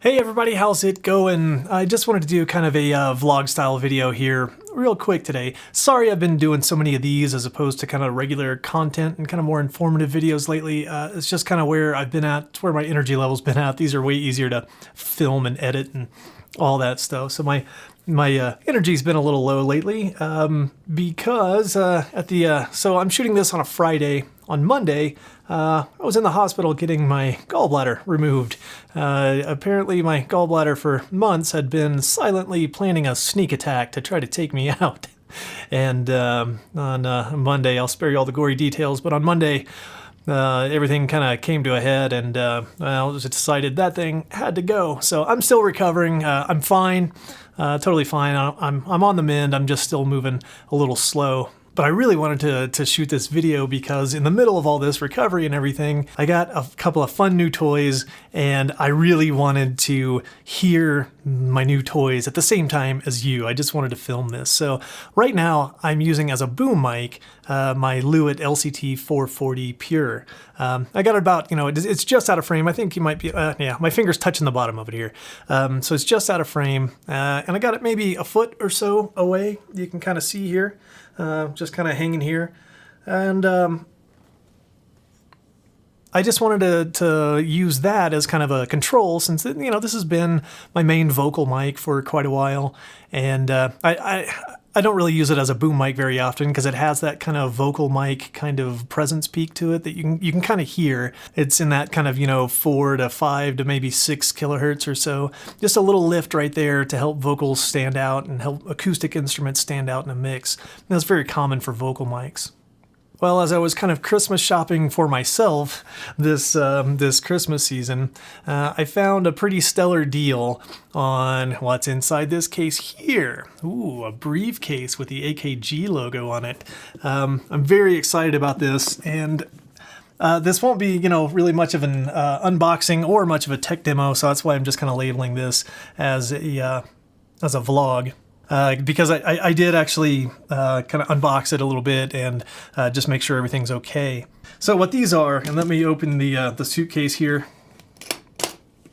Hey everybody, how's it going? I just wanted to do kind of a vlog style video here real quick today. Sorry I've been doing so many of these as opposed to kind of regular content and kind of more informative videos lately. It's just kind of where I've been at, it's where my energy level's been at. These are way easier to film and edit and all that stuff. So my energy's been a little low lately because so I'm shooting this on a Friday. On Monday, I was in the hospital getting my gallbladder removed. Apparently my gallbladder for months had been silently planning a sneak attack to try to take me out. And on Monday, I'll spare you all the gory details, but on Monday, everything kind of came to a head, and well, it was decided that thing had to go. So I'm still recovering. I'm fine, totally fine. I'm on the mend. I'm just still moving a little slow. But I really wanted to shoot this video because in the middle of all this recovery and everything, I got a couple of fun new toys, and I really wanted to hear my new toys at the same time as you. I just wanted to film this. So right now I'm using as a boom mic my Lewitt LCT 440 Pure. I got it about, it's just out of frame. I think you might be, yeah, my finger's touching the bottom of it here. So it's just out of frame, and I got it maybe a foot or so away. You can kind of see here. Just kind of hanging here, and I just wanted to use that as kind of a control, since this has been my main vocal mic for quite a while, and I don't really use it as a boom mic very often because it has that kind of vocal mic kind of presence peak to it that you can kind of hear. It's in that kind of 4 to 5 to maybe 6 kilohertz or so. Just a little lift right there to help vocals stand out and help acoustic instruments stand out in a mix. And that's very common for vocal mics. Well, as I was kind of Christmas shopping for myself this Christmas season, I found a pretty stellar deal on what's inside this case here. Ooh, a briefcase with the AKG logo on it. I'm very excited about this, and this won't be, really much of an unboxing or much of a tech demo, so that's why I'm just kind of labeling this as a vlog. Because I did actually kind of unbox it a little bit and just make sure everything's okay. So what these are, and let me open the suitcase here.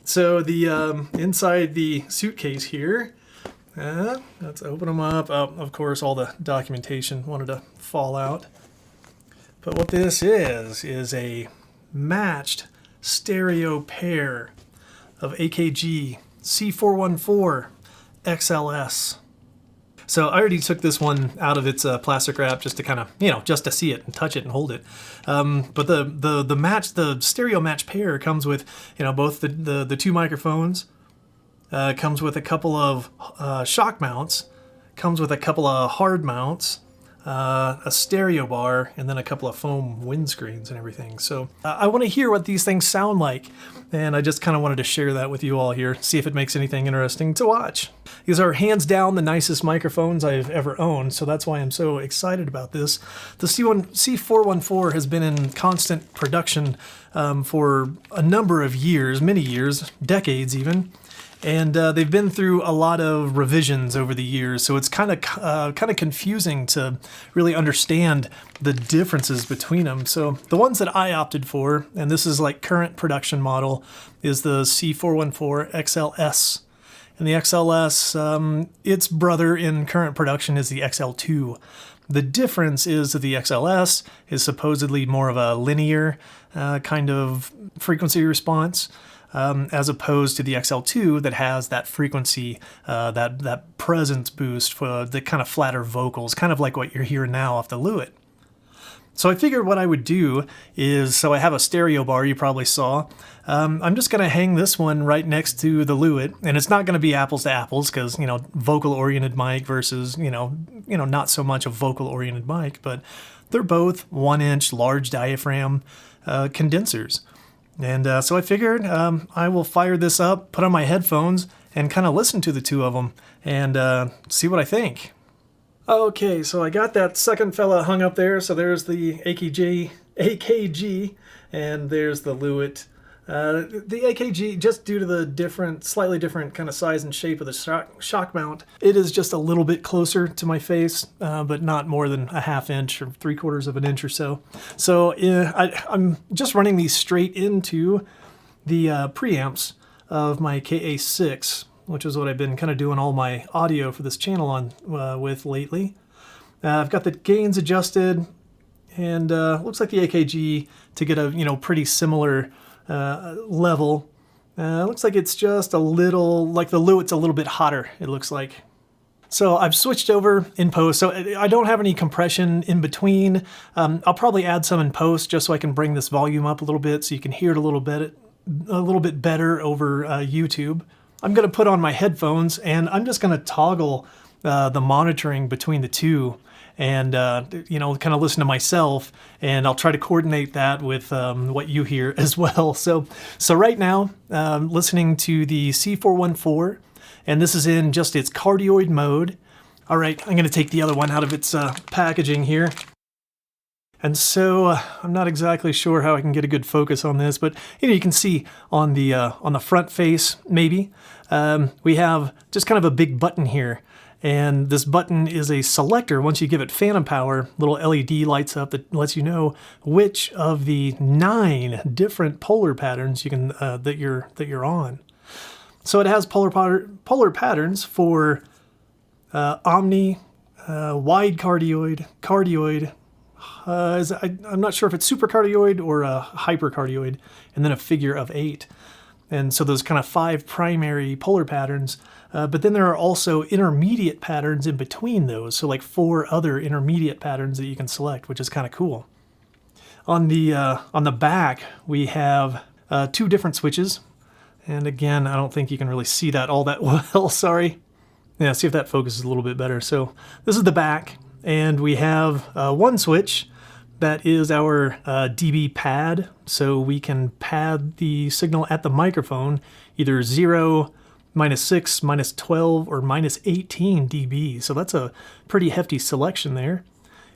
So the inside the suitcase here, let's open them up. Oh, of course, all the documentation wanted to fall out. But what this is a matched stereo pair of AKG C414 XLS. So I already took this one out of its plastic wrap just to kind of, just to see it and touch it and hold it. But the stereo match pair comes with, both the two microphones, comes with a couple of shock mounts, comes with a couple of hard mounts, a stereo bar, and then a couple of foam windscreens and everything. So I want to hear what these things sound like, and I just kind of wanted to share that with you all here, see if it makes anything interesting to watch. These are hands down the nicest microphones I've ever owned, so that's why I'm so excited about this. The C414 has been in constant production for a number of years, many years, decades even. And they've been through a lot of revisions over the years, so it's kind of confusing to really understand the differences between them. So the ones that I opted for, and this is like current production model, is the C414 XLS. And the XLS, its brother in current production is the XL2. The difference is that the XLS is supposedly more of a linear kind of frequency response, as opposed to the XL2 that has that frequency, that presence boost for the kind of flatter vocals, kind of like what you're hearing now off the Lewitt. So I figured what I would do is, so I have a stereo bar you probably saw. I'm just going to hang this one right next to the Lewitt, and it's not going to be apples to apples because, vocal-oriented mic versus, not so much a vocal-oriented mic, but they're both 1-inch large diaphragm condensers. And so I figured I will fire this up, put on my headphones, and kind of listen to the two of them and see what I think. Okay, so I got that second fella hung up there. So there's the AKG, and there's the Lewitt. The AKG, just due to the slightly different kind of size and shape of the shock mount, it is just a little bit closer to my face, but not more than a 1/2 inch or 3/4 of an inch or so. So I'm just running these straight into the preamps of my KA6, which is what I've been kind of doing all my audio for this channel on with lately. I've got the gains adjusted, and looks like the AKG to get a pretty similar level. Looks like it's just a little, like the Lewitt's a little bit hotter, it looks like. So I've switched over in post, so I don't have any compression in between. I'll probably add some in post just so I can bring this volume up a little bit so you can hear it a little bit better over YouTube. I'm going to put on my headphones and I'm just going to toggle the monitoring between the two and kind of listen to myself, and I'll try to coordinate that with what you hear as well. So right now, listening to the C414, and this is in just its cardioid mode. All right, I'm going to take the other one out of its packaging here. And so I'm not exactly sure how I can get a good focus on this, but you can see on the front face, maybe, we have just kind of a big button here. And this button is a selector. Once you give it phantom power, little LED lights up that lets you know which of the 9 different polar patterns you can that you're on. So it has polar patterns for omni, wide cardioid, cardioid. I'm not sure if it's supercardioid or a hypercardioid, and then a figure of 8. And so those kind of 5 primary polar patterns, but then there are also intermediate patterns in between those. So like 4 other intermediate patterns that you can select, which is kind of cool. On the back, we have 2 different switches. And again, I don't think you can really see that all that well, sorry. Yeah, see if that focuses a little bit better. So this is the back, and we have one switch that is our dB pad. So we can pad the signal at the microphone, either 0, -6, -12, or -18 dB. So that's a pretty hefty selection there.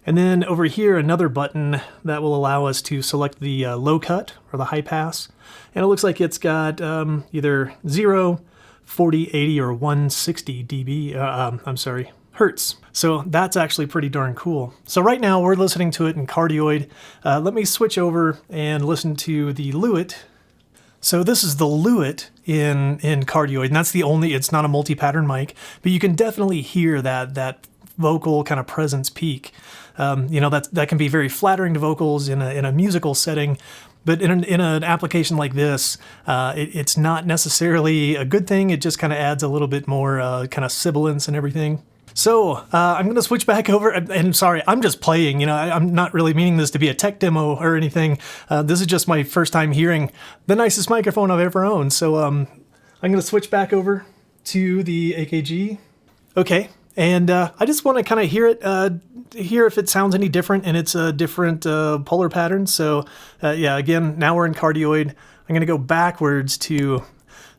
And then over here, another button that will allow us to select the low cut or the high pass. And it looks like it's got either 0, 40, 80, or 160 dB, hertz. So that's actually pretty darn cool. So right now we're listening to it in cardioid. Let me switch over and listen to the Lewitt. So this is the Lewitt in cardioid, and that's the only, it's not a multi-pattern mic, but you can definitely hear that vocal kind of presence peak. That can be very flattering to vocals in a musical setting, but in an application like this, it's not necessarily a good thing. It just kind of adds a little bit more kind of sibilance and everything. So I'm going to switch back over, and sorry, I'm just playing, I'm not really meaning this to be a tech demo or anything. This is just my first time hearing the nicest microphone I've ever owned. So I'm going to switch back over to the AKG. Okay, and I just want to kind of hear if it sounds any different in its different polar patterns. So yeah, again, now we're in cardioid. I'm going to go backwards to,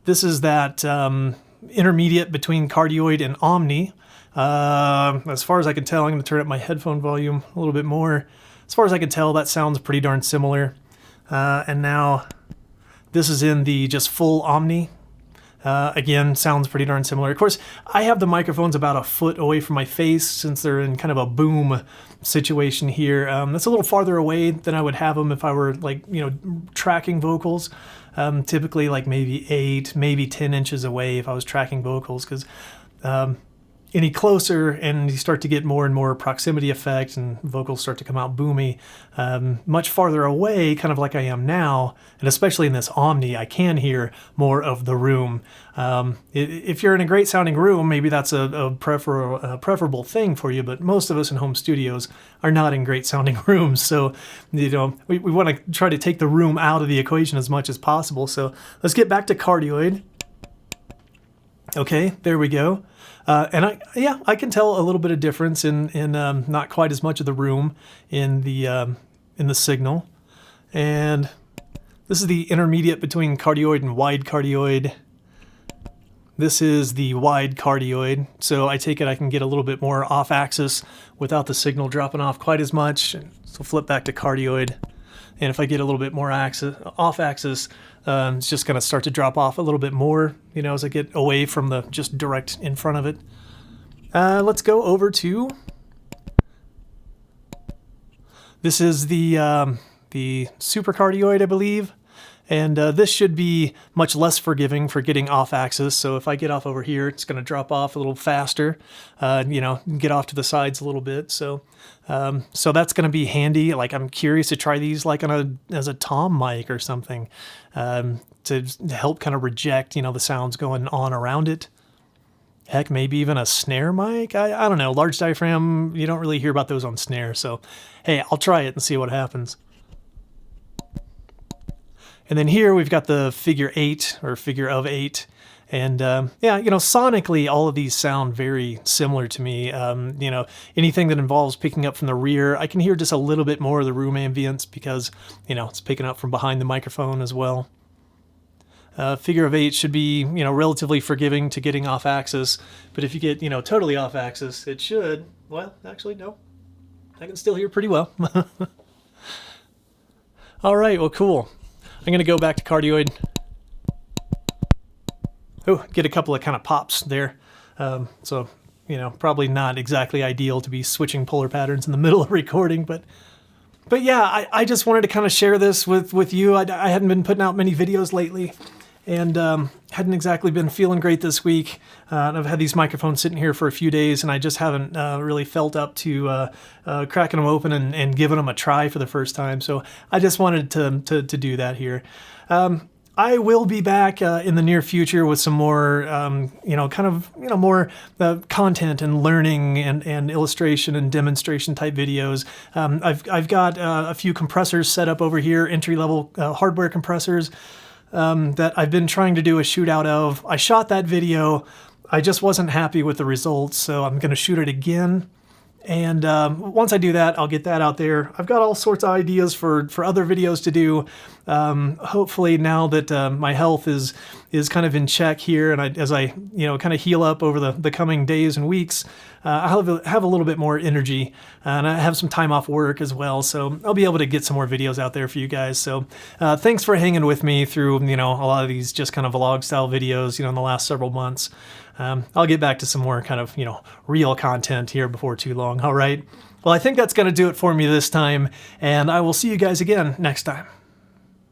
this is that intermediate between cardioid and omni. As far as I can tell, I'm going to turn up my headphone volume a little bit more. As far as I can tell, that sounds pretty darn similar. And now this is in the just full omni. Again, sounds pretty darn similar. Of course, I have the microphones about a foot away from my face since they're in kind of a boom situation here. That's a little farther away than I would have them if I were tracking vocals. Typically like maybe 8, maybe 10 inches away if I was tracking vocals, because any closer and you start to get more and more proximity effect and vocals start to come out boomy. Much farther away, kind of like I am now, and especially in this Omni, I can hear more of the room. If you're in a great sounding room, maybe that's a preferable thing for you, but most of us in home studios are not in great sounding rooms. So, we want to try to take the room out of the equation as much as possible. So let's get back to cardioid. Okay, there we go. And I can tell a little bit of difference in not quite as much of the room in the signal. And this is the intermediate between cardioid and wide cardioid. This is the wide cardioid. So I take it I can get a little bit more off axis without the signal dropping off quite as much. So flip back to cardioid. And if I get a little bit more off axis, it's just going to start to drop off a little bit more, as I get away from the just direct in front of it. Let's go over to, this is the supercardioid, I believe. And this should be much less forgiving for getting off axis. So if I get off over here, it's going to drop off a little faster, you know, get off to the sides a little bit. So so that's going to be handy. Like, I'm curious to try these like as a tom mic or something, to help kind of reject, you know, the sounds going on around it. Heck, maybe even a snare mic? I don't know. Large diaphragm, you don't really hear about those on snare. So, hey, I'll try it and see what happens. And then here we've got the figure 8 or figure of 8. And yeah, you know, sonically, all of these sound very similar to me. You know, anything that involves picking up from the rear, I can hear just a little bit more of the room ambience because, you know, it's picking up from behind the microphone as well. Figure of 8 should be, you know, relatively forgiving to getting off axis. But if you get, you know, totally off axis, it should, well, actually, no. I can still hear pretty well. All right, well, cool. I'm going to go back to cardioid. Oh, get a couple of kind of pops there. So, you know, probably not exactly ideal to be switching polar patterns in the middle of recording, but yeah, I just wanted to kind of share this with you. I hadn't been putting out many videos lately, and hadn't exactly been feeling great this week. I've had these microphones sitting here for a few days, and I just haven't really felt up to cracking them open and giving them a try for the first time. So I just wanted to do that here. I will be back in the near future with some more, you know, kind of, you know, more content and learning and illustration and demonstration type videos. I've got a few compressors set up over here, entry-level hardware compressors that I've been trying to do a shootout of. I shot that video. I just wasn't happy with the results, so I'm going to shoot it again. And once I do that, I'll get that out there. I've got all sorts of ideas for other videos to do. Hopefully now that my health is kind of in check here, and as I you know, kind of heal up over the coming days and weeks, I'll have a little bit more energy, and I have some time off work as well, so I'll be able to get some more videos out there for you guys. So thanks for hanging with me through, you know, a lot of these just kind of vlog style videos, you know, in the last several months. I'll get back to some more kind of, you know, real content here before too long. All right. Well, I think that's going to do it for me this time, and I will see you guys again next time.